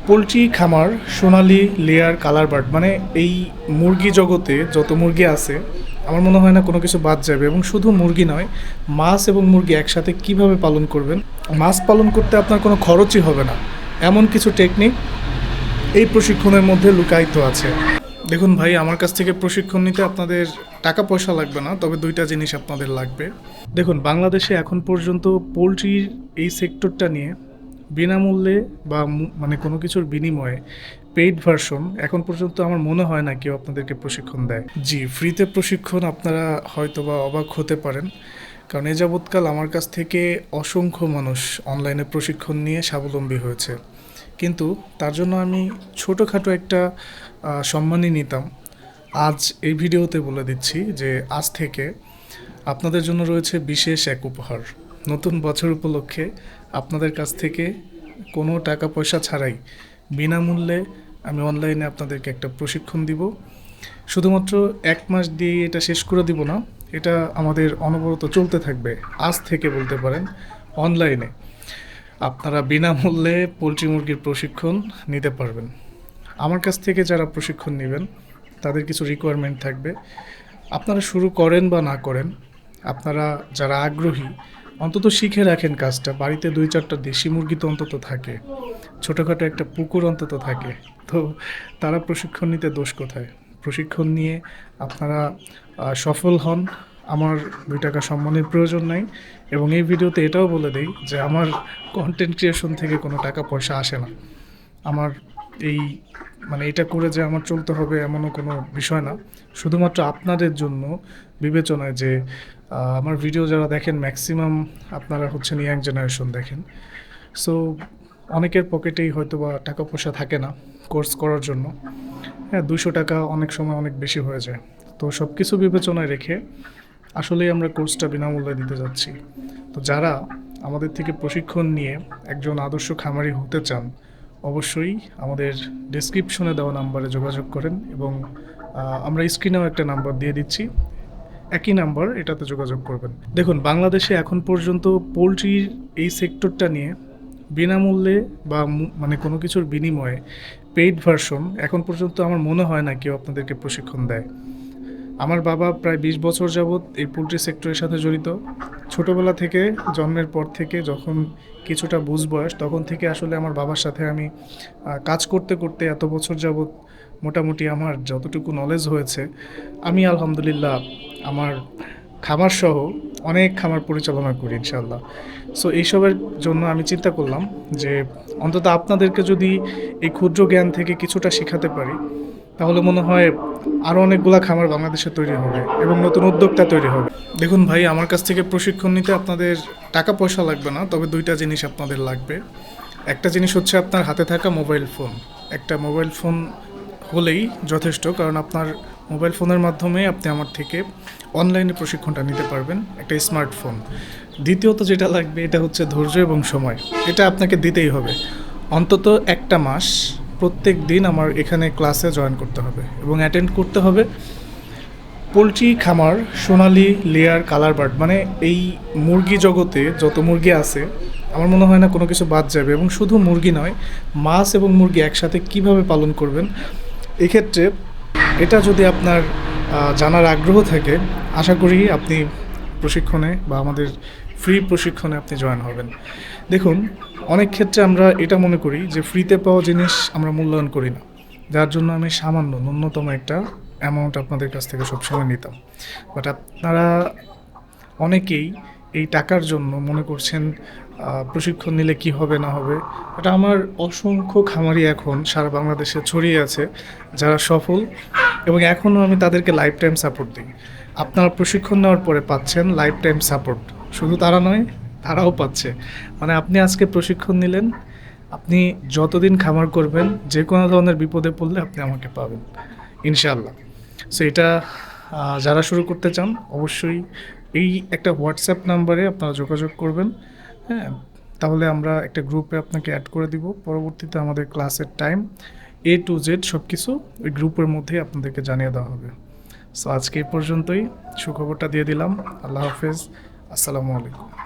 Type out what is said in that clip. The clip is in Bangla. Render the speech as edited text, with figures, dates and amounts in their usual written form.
পোলট্রি খামার সোনালি লেয়ার কালার বার্ড মানে এই মুরগি জগতে যত মুরগি আছে আমার মনে হয় না কোনো কিছু বাদ যাবে। এবং শুধু মুরগি নয়, মাছ এবং মুরগি একসাথে কিভাবে পালন করবেন, মাছ পালন করতে আপনার কোনো খরচই হবে না, এমন কিছু টেকনিক এই প্রশিক্ষণের মধ্যে লুকায়িত আছে। দেখুন ভাই, আমার কাছ থেকে প্রশিক্ষণ নিতে আপনাদের টাকা পয়সা লাগবে না, তবে দুইটা জিনিস আপনাদের লাগবে। দেখুন, বাংলাদেশে এখন পর্যন্ত পোলট্রির এই সেক্টরটা নিয়ে বিনামূল্যে বা মানে কোনো কিছুর বিনিময়ে পেইড ভার্সন এখন পর্যন্ত আমার মনে হয় না কেউ আপনাদেরকে প্রশিক্ষণ দেয়। জি, ফ্রিতে প্রশিক্ষণ আপনারা হয়তো বা অবাক হতে পারেন, কারণ এ যাবৎকাল আমার কাছ থেকে অসংখ্য মানুষ অনলাইনে প্রশিক্ষণ নিয়ে স্বাবলম্বী হয়েছে। কিন্তু তার জন্য আমি ছোটোখাটো একটা সম্মানই নিতাম। আজ এই ভিডিওতে বলে দিচ্ছি যে আজ থেকে আপনাদের জন্য রয়েছে বিশেষ এক উপহার। নতুন বছর উপলক্ষে আপনাদের কাছ থেকে কোনো টাকা পয়সা ছাড়াই বিনামূল্যে আমি অনলাইনে আপনাদেরকে একটা প্রশিক্ষণ দিব। শুধুমাত্র 1 মাস দিয়ে এটা শেষ করে দিব না, এটা আমাদের অনবরত চলতে থাকবে। আজ থেকে বলতে পারেন অনলাইনে আপনারা বিনামূল্যে পোলট্রি মুরগির প্রশিক্ষণ নিতে পারবেন। আমার কাছ থেকে যারা প্রশিক্ষণ নেবেন তাদের কিছু রিকোয়ারমেন্ট থাকবে। আপনারা শুরু করেন বা না করেন, আপনারা যারা আগ্রহী অন্তত শিখে রাখেন কাজটা। বাড়িতে 2-4টা দেশি মুরগি তো অন্তত থাকে, ছোটোখাটো একটা পুকুর অন্তত থাকে, তো তারা প্রশিক্ষণ নিতে দোষ কোথায়? প্রশিক্ষণ নিয়ে আপনারা সফল হন, আমার 2 টাকা সম্মানের প্রয়োজন নাই। এবং এই ভিডিওতে এটাও বলে দেই যে আমার কন্টেন্ট ক্রিয়েশন থেকে কোনো টাকা পয়সা আসে না। আমার এই মানে এটা করে যে আমার চলতে হবে এমনও কোনো বিষয় না। শুধুমাত্র আপনাদের জন্য বিবেচনায় যে আমার ভিডিও যারা দেখেন ম্যাক্সিমাম আপনারা হচ্ছেন ইয়াং জেনারেশন দেখেন। সো অনেকের পকেটেই হয়তো বা টাকা পয়সা থাকে না কোর্স করার জন্য। হ্যাঁ, 200 টাকা অনেক সময় অনেক বেশি হয়ে যায়। তো সব কিছু বিবেচনায় রেখে আসলেই আমরা কোর্সটা বিনামূল্যে দিতে যাচ্ছি। তো যারা আমাদের থেকে প্রশিক্ষণ নিয়ে একজন আদর্শ খামারি হতে চান, অবশ্যই আমাদের ডেসক্রিপশনে দেওয়া নাম্বারে যোগাযোগ করেন। এবং আমরা স্ক্রিনেও একটা নাম্বার দিয়ে দিচ্ছি, একই নাম্বার, এটাতে যোগাযোগ করবেন। দেখুন, বাংলাদেশে এখন পর্যন্ত পোলট্রির এই সেক্টরটা নিয়ে বিনামূল্যে বা মানে কোনো কিছুর বিনিময়ে পেইড ভার্সন এখন পর্যন্ত আমার মনে হয় না কেউ আপনাদেরকে প্রশিক্ষণ দেয়। আমার বাবা প্রায় 20 বছর যাবৎ এই পোলট্রি সেক্টরের সাথে জড়িত। ছোটোবেলা থেকে, জন্মের পর থেকে যখন কিছুটা বুঝ বয়স, তখন থেকে আসলে আমার বাবার সাথে আমি কাজ করতে করতে এত বছর যাবৎ মোটামুটি আমার যতটুকু নলেজ হয়েছে, আমি আলহামদুলিল্লাহ আমার খামার সহ অনেক খামার পরিচালনা করি ইনশাআল্লাহ। সো এইসবের জন্য আমি চিন্তা করলাম যে অন্তত আপনাদেরকে যদি এই ক্ষুদ্র জ্ঞান থেকে কিছুটা শেখাতে পারি, তাহলে মনে হয় আরও অনেকগুলা খামার বাংলাদেশে তৈরি হবে এবং নতুন উদ্যোক্তা তৈরি হবে। দেখুন ভাই, আমার কাছ থেকে প্রশিক্ষণ নিতে আপনাদের টাকা পয়সা লাগবে না, তবে দুইটা জিনিস আপনাদের লাগবে। একটা জিনিস হচ্ছে আপনার হাতে থাকা মোবাইল ফোন। একটা মোবাইল ফোন হলেই যথেষ্ট, কারণ আপনার মোবাইল ফোনের মাধ্যমে আপনি আমার থেকে অনলাইনে প্রশিক্ষণটা নিতে পারবেন, একটা স্মার্টফোন। দ্বিতীয়ত যেটা লাগবে, এটা হচ্ছে ধৈর্য এবং সময়। এটা আপনাকে দিতেই হবে। অন্তত 1টা মাস প্রত্যেক দিন আমার এখানে ক্লাসে জয়েন করতে হবে এবং অ্যাটেন্ড করতে হবে। পোলট্রি খামার সোনালি লেয়ার কালার বার্ড মানে এই মুরগি জগতে যত মুরগি আছে আমার মনে হয় না কোনো কিছু বাদ যাবে। এবং শুধু মুরগি নয়, মাছ এবং মুরগি একসাথে কিভাবে পালন করবেন, এক্ষেত্রে এটা যদি আপনার জানার আগ্রহ থাকে, আশা করি আপনি প্রশিক্ষণে বা আমাদের ফ্রি প্রশিক্ষণে আপনি জয়েন হবেন। দেখুন, অনেক ক্ষেত্রে আমরা এটা মনে করি যে ফ্রিতে পাওয়া জিনিস আমরা মূল্যায়ন করি না, যার জন্য আমি সামান্য ন্যূনতম একটা অ্যামাউন্ট আপনাদের কাছ থেকে সবসময় নিতাম। বাট আপনারা অনেকেই এই টাকার জন্য মনে করছেন প্রশিক্ষণ নিলে কি হবে না হবে। এটা আমার অসংখ্য খামারি এখন সারা বাংলাদেশে ছড়িয়ে আছে যারা সফল, এবং এখনও আমি তাদেরকে লাইফ টাইম সাপোর্ট দিই। আপনারা প্রশিক্ষণ নেওয়ার পরে পাচ্ছেন লাইফ টাইম সাপোর্ট। শুধু তারা নয়, তারাও পাচ্ছে। মানে আপনি আজকে প্রশিক্ষণ নিলেন, আপনি যতদিন খামার করবেন, যে কোনো ধরনের বিপদে পড়লে আপনি আমাকে পাবেন ইনশাআল্লাহ। সো এটা যারা শুরু করতে চান অবশ্যই এই একটা হোয়াটসঅ্যাপ নাম্বারে আপনারা যোগাযোগ করবেন। হ্যাঁ, তাহলে আমরা একটা গ্রুপে আপনাকে অ্যাড করে দিব। পরবর্তীতে আমাদের ক্লাসের টাইম A to Z সব কিছু ওই গ্রুপের মধ্যে আপনাদেরকে জানিয়ে দেওয়া হবে। সো আজকে এই পর্যন্তই, সুখবরটা দিয়ে দিলাম। আল্লাহ হাফেজ, আসসালামু আলাইকুম।